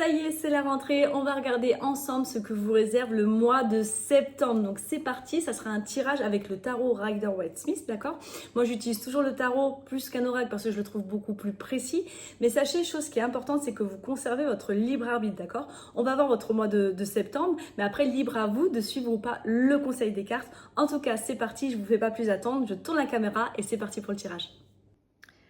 Ça y est, c'est la rentrée. On va regarder ensemble ce que vous réserve le mois de septembre. Donc c'est parti, ça sera un tirage avec le tarot Rider-Waite-Smith, d'accord? Moi j'utilise toujours le tarot plus qu'un oracle parce que je le trouve beaucoup plus précis. Mais sachez, chose qui est importante, c'est que vous conservez votre libre arbitre, d'accord? On va voir votre mois de septembre, mais après libre à vous de suivre ou pas le conseil des cartes. En tout cas, c'est parti, je ne vous fais pas plus attendre, je tourne la caméra et c'est parti pour le tirage.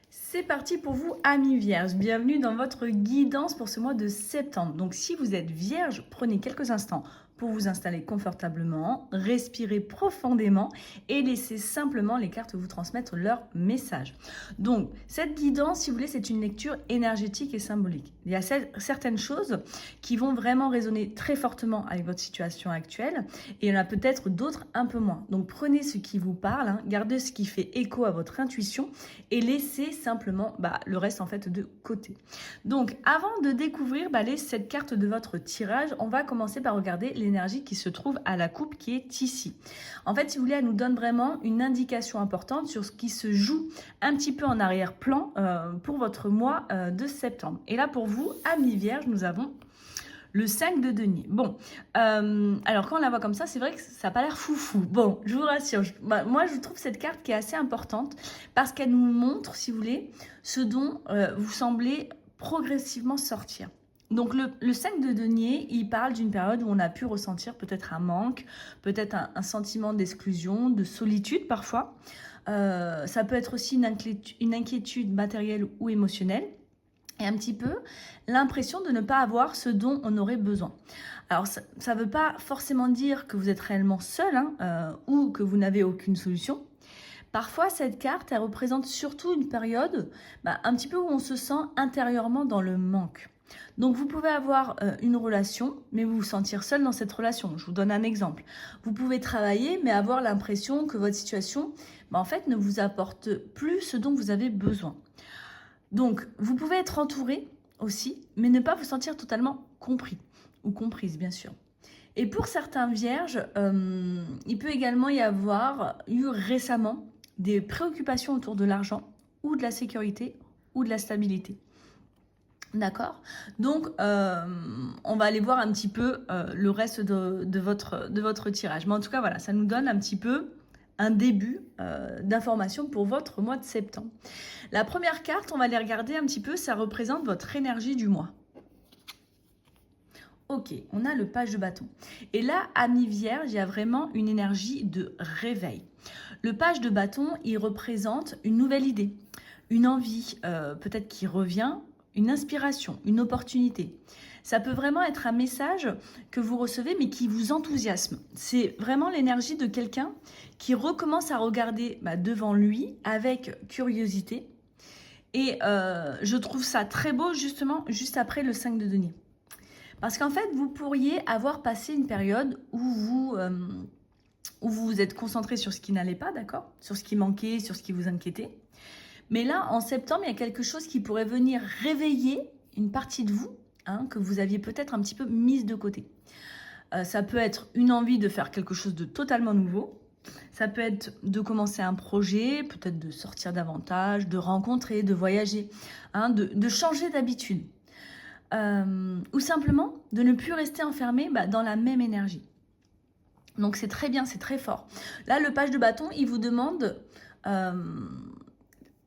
C'est parti pour vous, amis vierges. Bienvenue dans votre guidance pour ce mois de septembre. Donc, si vous êtes vierge, prenez quelques instants pour vous installer confortablement, respirez profondément et laissez simplement les cartes vous transmettre leur message. Donc, cette guidance, si vous voulez, c'est une lecture énergétique et symbolique. Il y a certaines choses qui vont vraiment résonner très fortement avec votre situation actuelle et il y en a peut-être d'autres un peu moins. Donc, prenez ce qui vous parle, gardez ce qui fait écho à votre intuition et laissez simplement le reste en fait de côté. Donc, avant de découvrir les 7 cartes de votre tirage, on va commencer par regarder l'énergie qui se trouve à la coupe qui est ici. En fait, si vous voulez, elle nous donne vraiment une indication importante sur ce qui se joue un petit peu en arrière-plan pour votre mois de septembre. Et là, pour vous, amis vierges, nous avons le 5 de denier. Bon, alors quand on la voit comme ça, c'est vrai que ça n'a pas l'air foufou. Bon, je vous rassure, moi je trouve cette carte qui est assez importante parce qu'elle nous montre, si vous voulez, ce dont vous semblez progressivement sortir. Donc le 5 de denier, il parle d'une période où on a pu ressentir peut-être un manque, peut-être un sentiment d'exclusion, de solitude parfois. Ça peut être aussi une inquiétude matérielle ou émotionnelle. Et un petit peu l'impression de ne pas avoir ce dont on aurait besoin. Alors, ça ne veut pas forcément dire que vous êtes réellement seul ou que vous n'avez aucune solution. Parfois, cette carte, elle représente surtout une période un petit peu où on se sent intérieurement dans le manque. Donc, vous pouvez avoir une relation, mais vous vous sentir seul dans cette relation. Je vous donne un exemple. Vous pouvez travailler, mais avoir l'impression que votre situation, en fait, ne vous apporte plus ce dont vous avez besoin. Donc, vous pouvez être entouré aussi, mais ne pas vous sentir totalement compris ou comprise, bien sûr. Et pour certains vierges, il peut également y avoir eu récemment des préoccupations autour de l'argent ou de la sécurité ou de la stabilité. D'accord? Donc, on va aller voir un petit peu le reste de votre tirage. Mais en tout cas, voilà, ça nous donne un petit peu un début d'information pour votre mois de septembre. La première carte, on va les regarder un petit peu, ça représente votre énergie du mois. Ok, on a le page de bâton. Et là, amis vierge, il y a vraiment une énergie de réveil. Le page de bâton, il représente une nouvelle idée, une envie peut-être qui revient, une inspiration, une opportunité. Ça peut vraiment être un message que vous recevez, mais qui vous enthousiasme. C'est vraiment l'énergie de quelqu'un qui recommence à regarder devant lui avec curiosité. Et je trouve ça très beau, justement, juste après le 5 de denier. Parce qu'en fait, vous pourriez avoir passé une période où vous vous êtes concentré sur ce qui n'allait pas, d'accord? Sur ce qui manquait, sur ce qui vous inquiétait. Mais là, en septembre, il y a quelque chose qui pourrait venir réveiller une partie de vous que vous aviez peut-être un petit peu mise de côté. Ça peut être une envie de faire quelque chose de totalement nouveau. Ça peut être de commencer un projet, peut-être de sortir davantage, de rencontrer, de voyager, de changer d'habitude. Ou simplement de ne plus rester enfermé dans la même énergie. Donc c'est très bien, c'est très fort. Là, le page de bâton, il vous demande de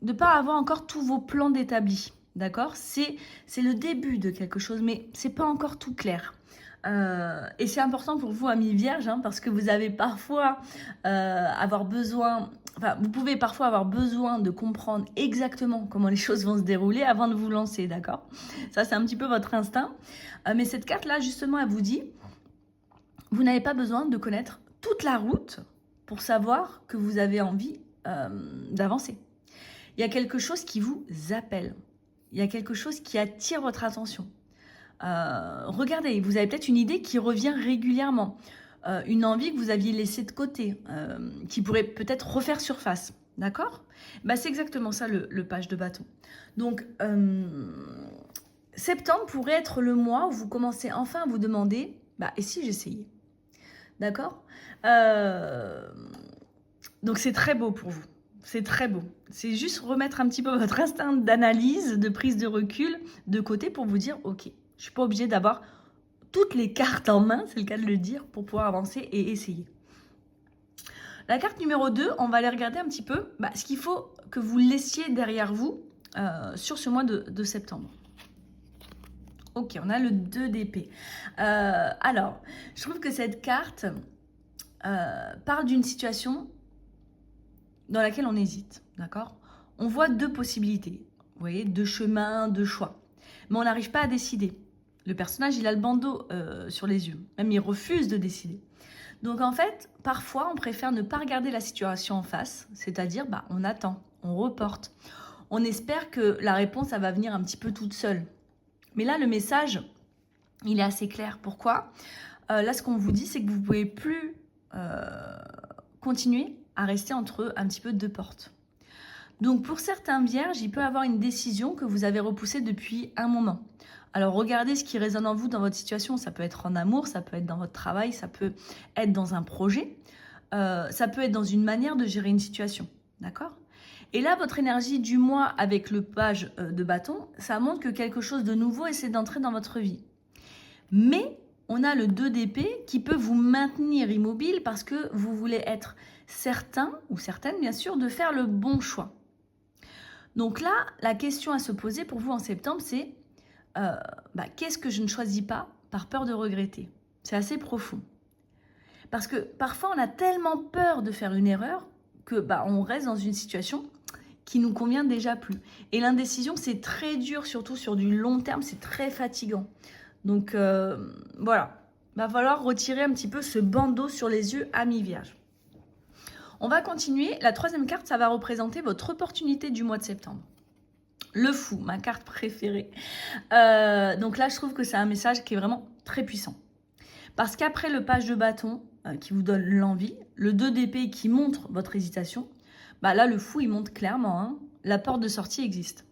ne pas avoir encore tous vos plans d'établis. D'accord? C'est le début de quelque chose, mais c'est pas encore tout clair. Et c'est important pour vous, amis vierges, parce que vous avez parfois vous pouvez parfois avoir besoin de comprendre exactement comment les choses vont se dérouler avant de vous lancer, d'accord? Ça, c'est un petit peu votre instinct. Mais cette carte-là, justement, elle vous dit, vous n'avez pas besoin de connaître toute la route pour savoir que vous avez envie d'avancer. Il y a quelque chose qui vous appelle. Il y a quelque chose qui attire votre attention. Regardez, vous avez peut-être une idée qui revient régulièrement. Une envie que vous aviez laissée de côté, qui pourrait peut-être refaire surface. D'accord? C'est exactement ça le page de bâton. Donc, septembre pourrait être le mois où vous commencez enfin à vous demander, et si j'essayais? D'accord? Donc, c'est très beau pour vous. C'est très beau. C'est juste remettre un petit peu votre instinct d'analyse, de prise de recul de côté pour vous dire, ok, Je ne suis pas obligée d'avoir toutes les cartes en main, c'est le cas de le dire, pour pouvoir avancer et essayer. La carte numéro 2, on va aller regarder un petit peu ce qu'il faut que vous laissiez derrière vous sur ce mois de septembre. Ok, on a le 2 d'épée. Alors, je trouve que cette carte parle d'une situation dans laquelle on hésite, d'accord? On voit 2 possibilités, vous voyez, 2 chemins, 2 choix. Mais on n'arrive pas à décider. Le personnage, il a le bandeau sur les yeux. Même, il refuse de décider. Donc, en fait, parfois, on préfère ne pas regarder la situation en face. C'est-à-dire, on attend, on reporte. On espère que la réponse, ça va venir un petit peu toute seule. Mais là, le message, il est assez clair. Pourquoi? Là, ce qu'on vous dit, c'est que vous ne pouvez plus continuer à rester entre un petit peu 2 portes. Donc, pour certains vierges, il peut y avoir une décision que vous avez repoussée depuis un moment. Alors, regardez ce qui résonne en vous dans votre situation. Ça peut être en amour, ça peut être dans votre travail, ça peut être dans un projet, ça peut être dans une manière de gérer une situation. D'accord? Et là, votre énergie du mois avec le page de bâton, ça montre que quelque chose de nouveau essaie d'entrer dans votre vie. Mais on a le 2 d'épée qui peut vous maintenir immobile parce que vous voulez être certain, ou certaine bien sûr, de faire le bon choix. Donc là, la question à se poser pour vous en septembre, c'est qu'est-ce que je ne choisis pas par peur de regretter? C'est assez profond. Parce que parfois, on a tellement peur de faire une erreur que on reste dans une situation qui nous convient déjà plus. Et l'indécision, c'est très dur, surtout sur du long terme, c'est très fatigant. Donc voilà, va falloir retirer un petit peu ce bandeau sur les yeux, amis vierges. On va continuer. La 3e carte, ça va représenter votre opportunité du mois de septembre. Le fou, ma carte préférée. Donc là, je trouve que c'est un message qui est vraiment très puissant. Parce qu'après le page de bâton qui vous donne l'envie, le 2 d'épée qui montre votre hésitation, là, le fou, il montre clairement, la porte de sortie existe.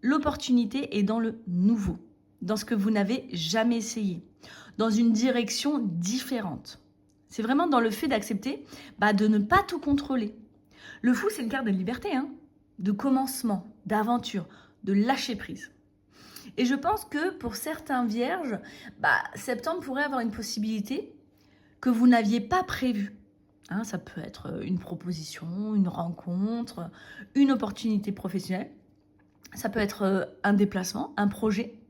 L'opportunité est dans le nouveau, dans ce que vous n'avez jamais essayé, dans une direction différente. C'est vraiment dans le fait d'accepter de ne pas tout contrôler. Le fou, c'est une carte de liberté, de commencement, d'aventure, de lâcher prise. Et je pense que pour certains vierges, septembre pourrait avoir une possibilité que vous n'aviez pas prévue. Ça peut être une proposition, une rencontre, une opportunité professionnelle. Ça peut être un déplacement, un projet.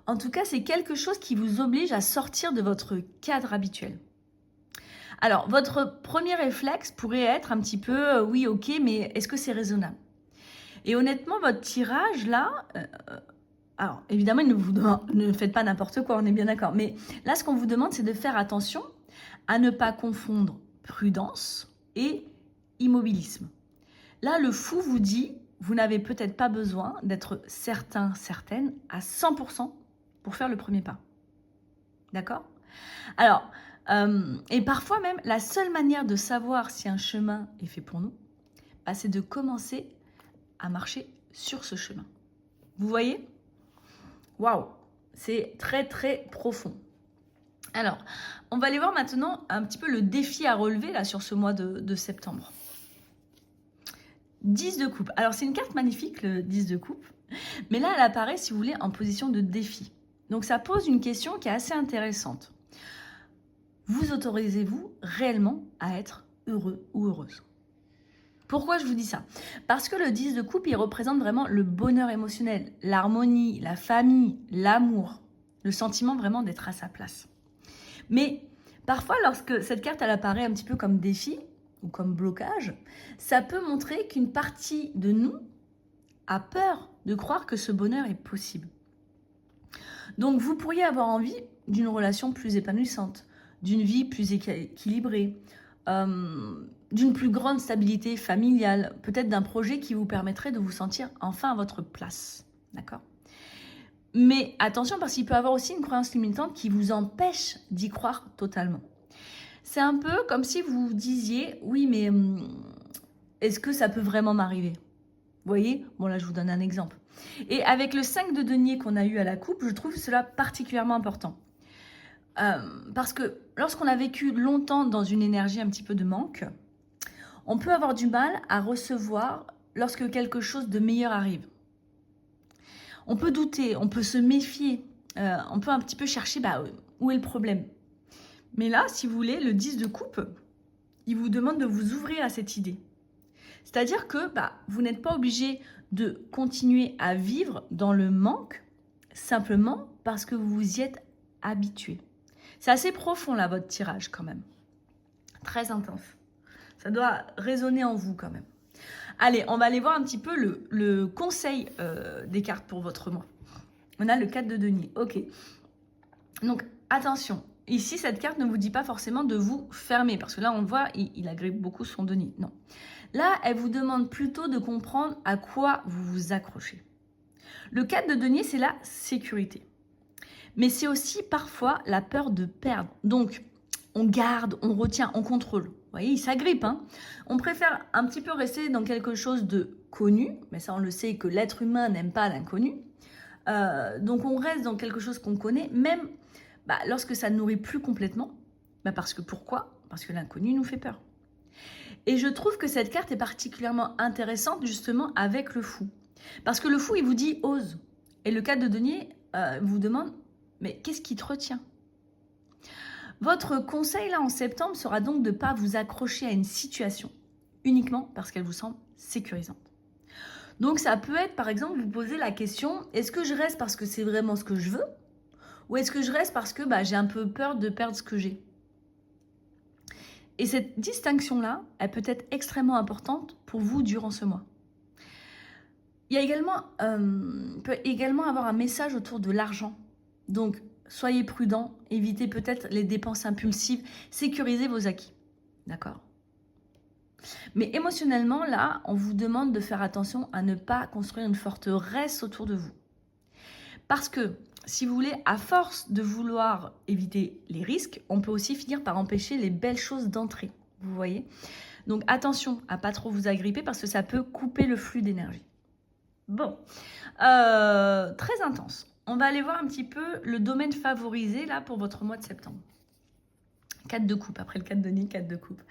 En tout cas, c'est quelque chose qui vous oblige à sortir de votre cadre habituel. Alors, votre premier réflexe pourrait être un petit peu, oui, ok, mais est-ce que c'est raisonnable? Et honnêtement, votre tirage, là, alors évidemment, ne faites pas n'importe quoi, on est bien d'accord. Mais là, ce qu'on vous demande, c'est de faire attention à ne pas confondre prudence et immobilisme. Là, le fou vous dit, vous n'avez peut-être pas besoin d'être certain, certaine à 100% pour faire le premier pas. D'accord? Alors, et parfois même, la seule manière de savoir si un chemin est fait pour nous, c'est de commencer à marcher sur ce chemin. Vous voyez? Waouh! C'est très, très profond. Alors, on va aller voir maintenant un petit peu le défi à relever là sur ce mois de septembre. 10 de coupe. Alors, c'est une carte magnifique, le 10 de coupe. Mais là, elle apparaît, si vous voulez, en position de défi. Donc, ça pose une question qui est assez intéressante. Vous autorisez-vous réellement à être heureux ou heureuse? Pourquoi je vous dis ça? Parce que le 10 de coupe, il représente vraiment le bonheur émotionnel, l'harmonie, la famille, l'amour, le sentiment vraiment d'être à sa place. Mais parfois, lorsque cette carte, elle apparaît un petit peu comme défi ou comme blocage, ça peut montrer qu'une partie de nous a peur de croire que ce bonheur est possible. Donc, vous pourriez avoir envie d'une relation plus épanouissante, d'une vie plus équilibrée, d'une plus grande stabilité familiale, peut-être d'un projet qui vous permettrait de vous sentir enfin à votre place. D'accord? Mais attention, parce qu'il peut y avoir aussi une croyance limitante qui vous empêche d'y croire totalement. C'est un peu comme si vous disiez, oui, mais est-ce que ça peut vraiment m'arriver? Vous voyez? Bon, là, je vous donne un exemple. Et avec le 5 de denier qu'on a eu à la coupe, je trouve cela particulièrement important. Parce que lorsqu'on a vécu longtemps dans une énergie un petit peu de manque, on peut avoir du mal à recevoir lorsque quelque chose de meilleur arrive. On peut douter, on peut se méfier on peut un petit peu chercher où est le problème. Mais là, si vous voulez, le 10 de coupe, il vous demande de vous ouvrir à cette idée. C'est-à-dire que vous n'êtes pas obligé de continuer à vivre dans le manque simplement parce que vous vous y êtes habitué. C'est assez profond là, votre tirage quand même. Très intense. Ça doit résonner en vous quand même. Allez, on va aller voir un petit peu le conseil des cartes pour votre mois. On a le 4 de denier. Ok. Donc, attention. Ici, cette carte ne vous dit pas forcément de vous fermer. Parce que là, on le voit, il agrippe beaucoup son denier. Non. Là, elle vous demande plutôt de comprendre à quoi vous vous accrochez. Le 4 de denier, c'est la sécurité. Mais c'est aussi parfois la peur de perdre. Donc, on garde, on retient, on contrôle. Vous voyez, il s'agrippe. On préfère un petit peu rester dans quelque chose de connu. Mais ça, on le sait que l'être humain n'aime pas l'inconnu. Donc, on reste dans quelque chose qu'on connaît, même lorsque ça ne nourrit plus complètement. Pourquoi ? Parce que l'inconnu nous fait peur. Et je trouve que cette carte est particulièrement intéressante justement avec le fou. Parce que le fou, il vous dit « ose ». Et le 4 de denier vous demande « mais qu'est-ce qui te retient ?» Votre conseil là en septembre sera donc de ne pas vous accrocher à une situation uniquement parce qu'elle vous semble sécurisante. Donc ça peut être par exemple vous poser la question « est-ce que je reste parce que c'est vraiment ce que je veux ? Ou est-ce que je reste parce que j'ai un peu peur de perdre ce que j'ai ?» Et cette distinction-là, elle peut être extrêmement importante pour vous durant ce mois. Il y a également, peut également avoir un message autour de l'argent. Donc, soyez prudents, évitez peut-être les dépenses impulsives, sécurisez vos acquis. D'accord ? Mais émotionnellement, là, on vous demande de faire attention à ne pas construire une forteresse autour de vous. Parce que, si vous voulez, à force de vouloir éviter les risques, on peut aussi finir par empêcher les belles choses d'entrer. Vous voyez ? Donc attention à pas trop vous agripper parce que ça peut couper le flux d'énergie. Bon, très intense. On va aller voir un petit peu le domaine favorisé là pour votre mois de septembre. 4 de coupe, après le 4 de nez, 4 de coupe.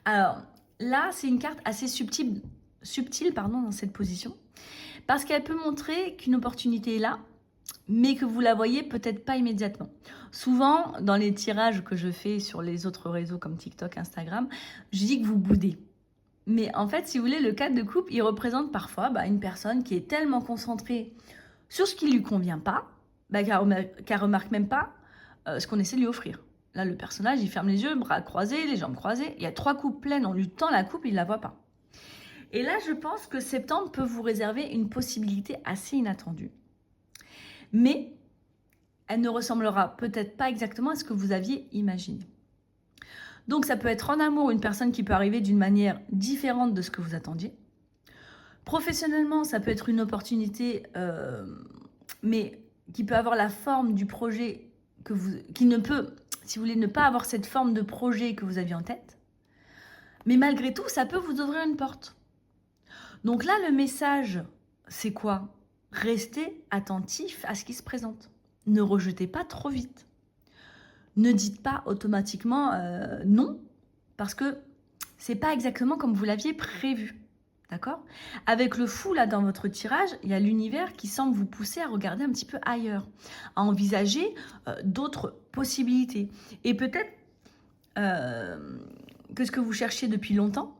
Alors là, c'est une carte assez subtile dans cette position parce qu'elle peut montrer qu'une opportunité est là, mais que vous la voyez peut-être pas immédiatement. Souvent, dans les tirages que je fais sur les autres réseaux comme TikTok, Instagram, je dis que vous boudez. Mais en fait, si vous voulez, le 4 de coupe, il représente parfois une personne qui est tellement concentrée sur ce qui ne lui convient pas, qu'elle remarque même pas ce qu'on essaie de lui offrir. Là, le personnage, il ferme les yeux, bras croisés, les jambes croisées. Il y a 3 coupes pleines, on lui tend la coupe, il ne la voit pas. Et là, je pense que septembre peut vous réserver une possibilité assez inattendue. Mais elle ne ressemblera peut-être pas exactement à ce que vous aviez imaginé. Donc ça peut être en amour une personne qui peut arriver d'une manière différente de ce que vous attendiez. Professionnellement, ça peut être une opportunité, mais qui peut avoir la forme du projet qui ne peut, si vous voulez, ne pas avoir cette forme de projet que vous aviez en tête. Mais malgré tout, ça peut vous ouvrir une porte. Donc là, le message, c'est quoi ? Restez attentif à ce qui se présente. Ne rejetez pas trop vite. Ne dites pas automatiquement non, parce que c'est pas exactement comme vous l'aviez prévu. D'accord ? Avec le fou, là, dans votre tirage, il y a l'univers qui semble vous pousser à regarder un petit peu ailleurs, à envisager d'autres possibilités. Et peut-être que ce que vous cherchiez depuis longtemps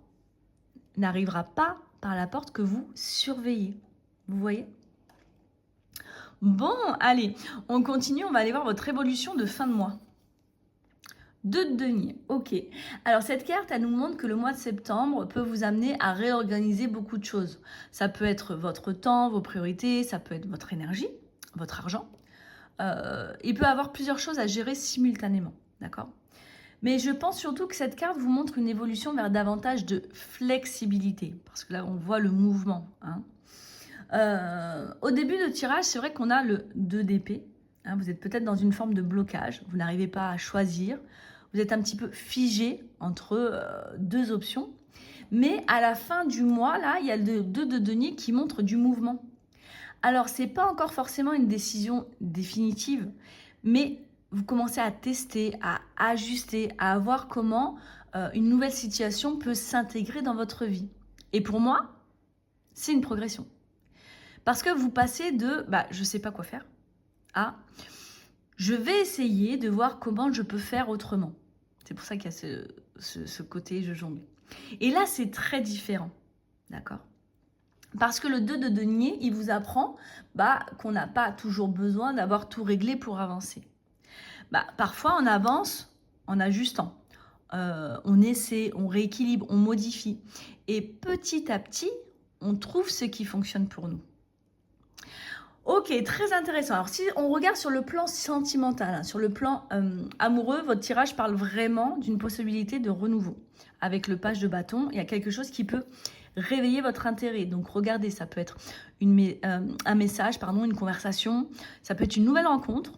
n'arrivera pas par la porte que vous surveillez. Vous voyez ? Bon, allez, on continue, on va aller voir votre évolution de fin de mois. 2 de denier, ok. Alors cette carte, elle nous montre que le mois de septembre peut vous amener à réorganiser beaucoup de choses. Ça peut être votre temps, vos priorités, ça peut être votre énergie, votre argent. Il peut y avoir plusieurs choses à gérer simultanément, d'accord ? Mais je pense surtout que cette carte vous montre une évolution vers davantage de flexibilité, parce que là, on voit le mouvement. Au début de tirage, c'est vrai qu'on a le 2 d'épée. Vous êtes peut-être dans une forme de blocage, vous n'arrivez pas à choisir. Vous êtes un petit peu figé entre 2 options. Mais à la fin du mois, là, il y a le 2 de denier qui montre du mouvement. Alors, ce n'est pas encore forcément une décision définitive, mais vous commencez à tester, à ajuster, à voir comment une nouvelle situation peut s'intégrer dans votre vie. Et pour moi, c'est une progression. Parce que vous passez de « je ne sais pas quoi faire » à Je vais essayer de voir comment je peux faire autrement. C'est pour ça qu'il y a ce côté je jongle. Et là, c'est très différent. D'accord? Parce que le 2 de denier, il vous apprend qu'on n'a pas toujours besoin d'avoir tout réglé pour avancer. Parfois, on avance en ajustant. On essaie, on rééquilibre, on modifie. Et petit à petit, on trouve ce qui fonctionne pour nous. Ok, très intéressant. Alors, si on regarde sur le plan sentimental, sur le plan amoureux, votre tirage parle vraiment d'une possibilité de renouveau. Avec le page de bâton, il y a quelque chose qui peut réveiller votre intérêt. Donc, regardez, ça peut être un message, une conversation, ça peut être une nouvelle rencontre.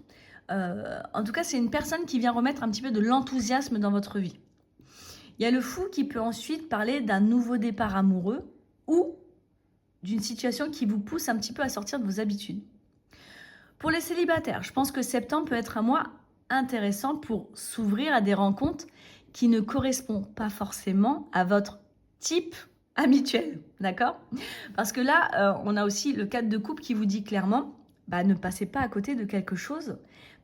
En tout cas, c'est une personne qui vient remettre un petit peu de l'enthousiasme dans votre vie. Il y a le fou qui peut ensuite parler d'un nouveau départ amoureux ou d'une situation qui vous pousse un petit peu à sortir de vos habitudes. Pour les célibataires, je pense que septembre peut être un mois intéressant pour s'ouvrir à des rencontres qui ne correspondent pas forcément à votre type habituel, d'accord? Parce que là, on a aussi le cadre de couple qui vous dit clairement, ne passez pas à côté de quelque chose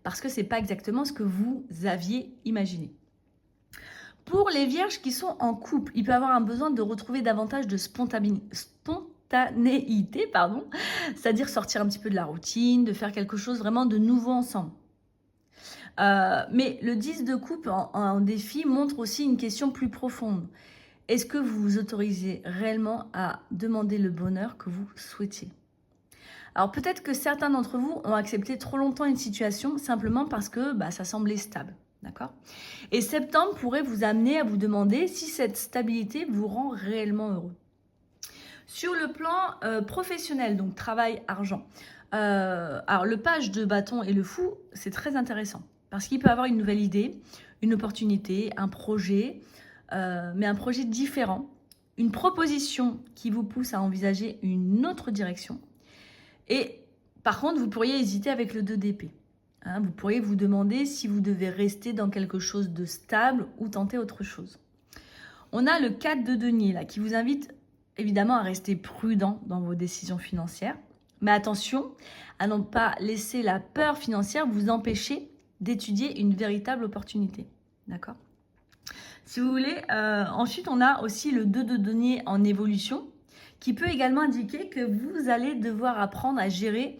parce que c'est pas exactement ce que vous aviez imaginé. Pour les vierges qui sont en couple, il peut avoir un besoin de retrouver davantage de spontanéité, c'est-à-dire sortir un petit peu de la routine, de faire quelque chose vraiment de nouveau ensemble. Mais le 10 de coupe en défi montre aussi une question plus profonde. Est-ce que vous vous autorisez réellement à demander le bonheur que vous souhaitiez? Alors peut-être que certains d'entre vous ont accepté trop longtemps une situation simplement parce que ça semblait stable. D'accord? Et septembre pourrait vous amener à vous demander si cette stabilité vous rend réellement heureux. Sur le plan professionnel, donc travail, argent, alors le page de bâton et le fou, c'est très intéressant parce qu'il peut avoir une nouvelle idée, une opportunité, un projet, mais un projet différent, une proposition qui vous pousse à envisager une autre direction. Et par contre, vous pourriez hésiter avec le 2 d'épée. Vous pourriez vous demander si vous devez rester dans quelque chose de stable ou tenter autre chose. On a le 4 de denier là, qui vous invite évidemment à rester prudent dans vos décisions financières. Mais attention à ne pas laisser la peur financière vous empêcher d'étudier une véritable opportunité. D'accord? Si vous voulez, ensuite on a aussi le 2 de denier en évolution qui peut également indiquer que vous allez devoir apprendre à gérer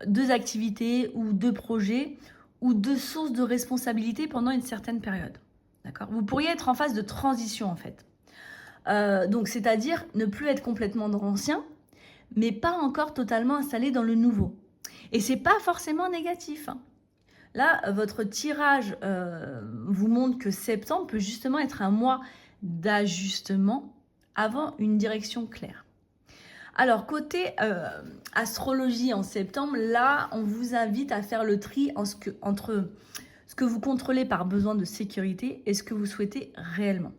2 activités ou 2 projets ou 2 sources de responsabilité pendant une certaine période. D'accord? Vous pourriez être en phase de transition en fait. Donc c'est-à-dire ne plus être complètement dans l'ancien, mais pas encore totalement installé dans le nouveau. Et c'est pas forcément négatif. Là, votre tirage vous montre que septembre peut justement être un mois d'ajustement avant une direction claire. Alors, côté astrologie en septembre, là, on vous invite à faire le tri entre ce que vous contrôlez par besoin de sécurité et ce que vous souhaitez réellement.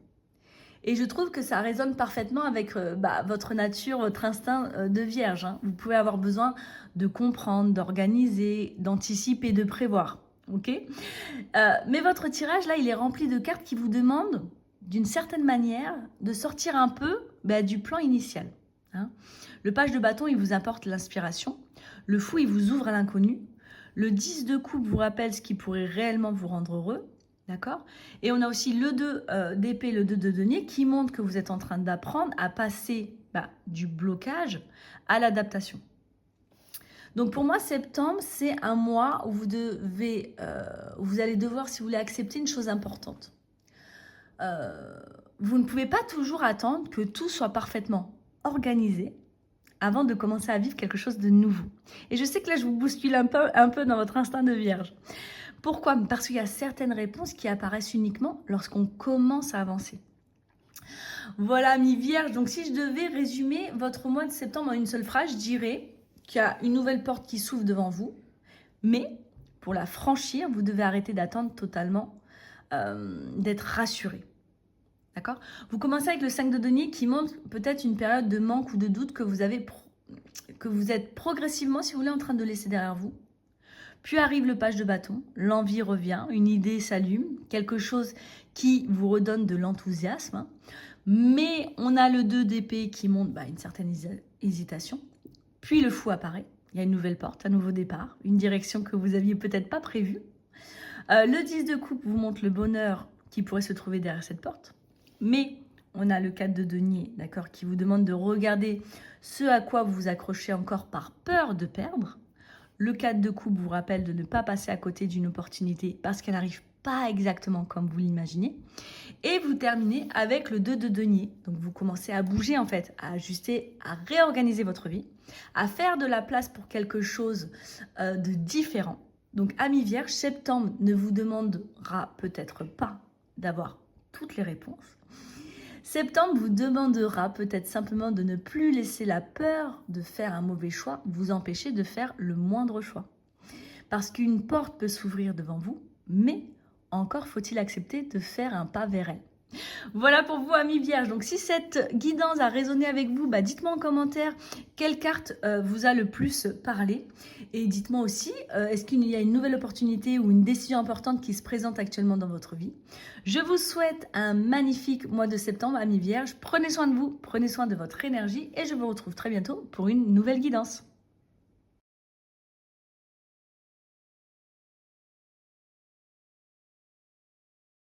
Et je trouve que ça résonne parfaitement avec votre nature, votre instinct de vierge. Vous pouvez avoir besoin de comprendre, d'organiser, d'anticiper, de prévoir. Ok ? Mais votre tirage, là, il est rempli de cartes qui vous demandent, d'une certaine manière, de sortir un peu du plan initial. Le page de bâton, il vous apporte l'inspiration. Le fou, il vous ouvre à l'inconnu. Le 10 de coupe vous rappelle ce qui pourrait réellement vous rendre heureux. D'accord? Et on a aussi le 2 d'épée, le 2 de denier qui montre que vous êtes en train d'apprendre à passer du blocage à l'adaptation. Donc pour moi, septembre, c'est un mois où vous allez devoir, si vous voulez, accepter une chose importante. Vous ne pouvez pas toujours attendre que tout soit parfaitement organisé avant de commencer à vivre quelque chose de nouveau. Et je sais que là, je vous bouscule un peu dans votre instinct de vierge. Pourquoi? Parce qu'il y a certaines réponses qui apparaissent uniquement lorsqu'on commence à avancer. Voilà, mi vierge. Donc, si je devais résumer votre mois de septembre en une seule phrase, je dirais qu'il y a une nouvelle porte qui s'ouvre devant vous. Mais pour la franchir, vous devez arrêter d'attendre totalement d'être rassuré. D'accord? Vous commencez avec le 5 de denier qui montre peut-être une période de manque ou de doute que vous êtes progressivement, si vous voulez, en train de laisser derrière vous. Puis arrive le page de bâton, l'envie revient, une idée s'allume, quelque chose qui vous redonne de l'enthousiasme. Mais on a le 2 d'épée qui montre une certaine hésitation. Puis le fou apparaît, il y a une nouvelle porte, un nouveau départ, une direction que vous n'aviez peut-être pas prévue. Le 10 de coupe vous montre le bonheur qui pourrait se trouver derrière cette porte. Mais on a le 4 de denier, d'accord, qui vous demande de regarder ce à quoi vous vous accrochez encore par peur de perdre. Le 4 de coupe vous rappelle de ne pas passer à côté d'une opportunité parce qu'elle n'arrive pas exactement comme vous l'imaginez. Et vous terminez avec le 2 de denier. Donc vous commencez à bouger en fait, à ajuster, à réorganiser votre vie, à faire de la place pour quelque chose de différent. Donc amis vierges, septembre ne vous demandera peut-être pas d'avoir toutes les réponses. Septembre vous demandera peut-être simplement de ne plus laisser la peur de faire un mauvais choix vous empêcher de faire le moindre choix. Parce qu'une porte peut s'ouvrir devant vous, mais encore faut-il accepter de faire un pas vers elle. Voilà pour vous amis vierges. Donc si cette guidance a résonné avec vous, dites-moi en commentaire quelle carte vous a le plus parlé. Et dites-moi aussi, est-ce qu'il y a une nouvelle opportunité ou une décision importante qui se présente actuellement dans votre vie. Je vous souhaite un magnifique mois de septembre amis vierges. Prenez soin de vous, prenez soin de votre énergie et je vous retrouve très bientôt pour une nouvelle guidance.